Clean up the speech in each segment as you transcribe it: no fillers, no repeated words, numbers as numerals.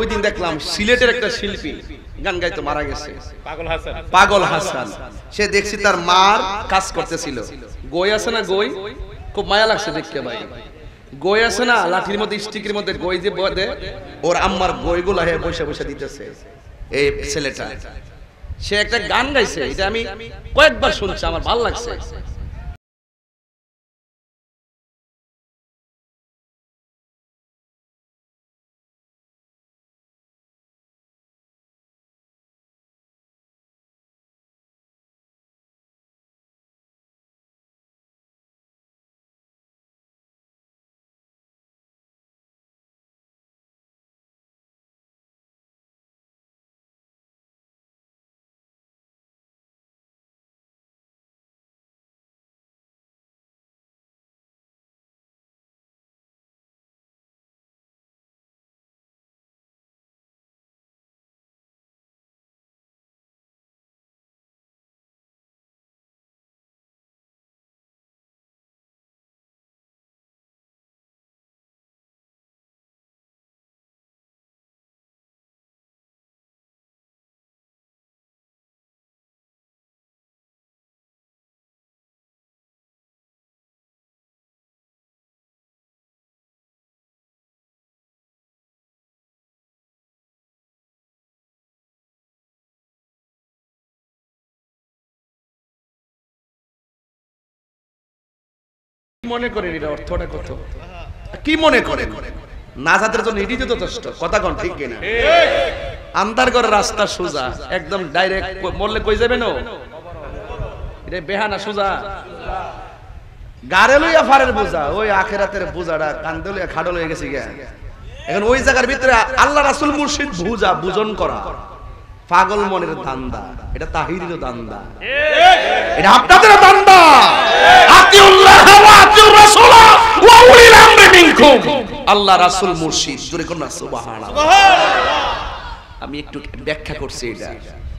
ওই দিন দেখলাম সিলেটের একটা শিল্পী গান গাইতে মারা গেছে, পাগল হাসান। সে দেখছি তার মার কাজ করতেছিল, গই আছে না, গই খুব মায়া লাগছে দেখতে ভাই। গই আছে না লাঠির মধ্যে, স্টিকের মধ্যে গই যে বদে, ওর আম্মার গইগুলা হে বসে বসে দিতেছে এই ছেলেটা। সে একটা গান গাইছে, এটা আমি কয়েকবার শুনছি, আমার ভালো লাগছে। মনে করেন এটা অর্থটা কত, কি মনে করেন? নাজাতের জন্য এটি যথেষ্ট, কথা কোন ঠিক কিনা? আন্দার ঘরে রাস্তা সোজা, একদম ডাইরেক্ট মরলে কই যাবে না, এটা বেহানা সোজা। গারে লইয়া ফারের বোঝা, ওই আখেরাতের বোঝাটা কান্দে লইয়া খাড়ল হয়ে গেছে গিয়া। এখন ওই জায়গার ভিতরে আল্লাহ রাসূল মুর্শিদ বুঝা বুঝন করা পাগল মনের ধান্দা, এটা তাহিরির ধান্দা, এটা আপনাদের ধান্দা। আতিউল্লাহ ওয়া আতিউর রাসূল ওয়া উলিল আমরি মিনকুম। আল্লাহ রাসূল মুর্শিদ, জোরে কোন সুবহানাল্লাহ। আমি একটু ব্যাখ্যা করছি এটা।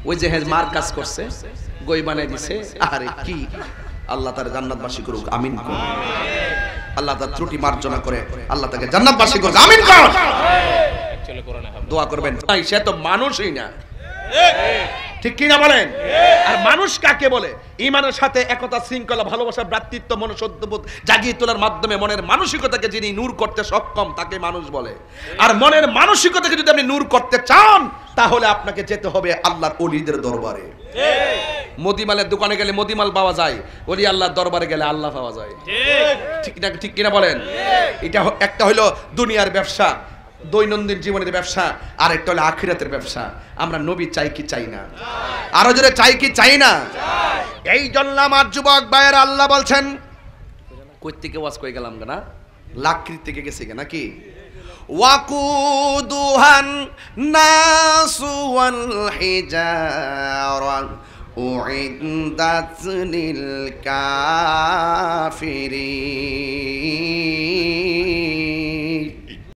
ওই যে মার কাজ করছে, গই বানাই দিছে, আরে কি, আল্লাহ তার জান্নাতবাসী করুক, আমিন কোন। আল্লাহ তার ত্রুটি মার্জনা করে আল্লাহ তাকে জান্নাতবাসী করুক, আমিন কোন। দোয়া করবেন, ভাই সে তো মানুষই না, ঠিক কি না বলেন? আর মানুষ কাকে বলে? ঈমানের সাথে একতা, শৃঙ্খলা, ভালোবাসা, ভ্রাতৃত্ব, মনুষ্যত্ববোধ জাগিয়ে তোলার মাধ্যমে মনের মানসিকতাকে যিনি নূর করতে সক্ষম তাকে মানুষ বলে। আর মনের মানসিকতাকে যদি আপনি নূর করতে চান তাহলে আপনাকে যেতে হবে আল্লাহর ওলিদের দরবারে। মদিমালের দোকানে গেলে মদিমাল পাওয়া যায়, ওলি আল্লাহর দরবারে গেলে আল্লাহ পাওয়া যায়, ঠিক না? ঠিক কিনা বলেন? এটা একটা হলো দুনিয়ার ব্যবসা, দৈনন্দিন জীবনের ব্যবসা, আর একটা হলো আখিরাতের ব্যবসা। আমরা নবী চাই কি চাই না? আরো জোরে চাই কি চাই না? এই জন্য আমার যুবক ভাইয়েরা আল্লাহ বলছেন, কই থেকে ওয়াজ কই গেলাম না, লাকড়ি থেকে গেছে কি নাকি? ওয়াকুদুহান নাসু ওয়াল হিজারা উইদ্দাত লিল কাফিরিন।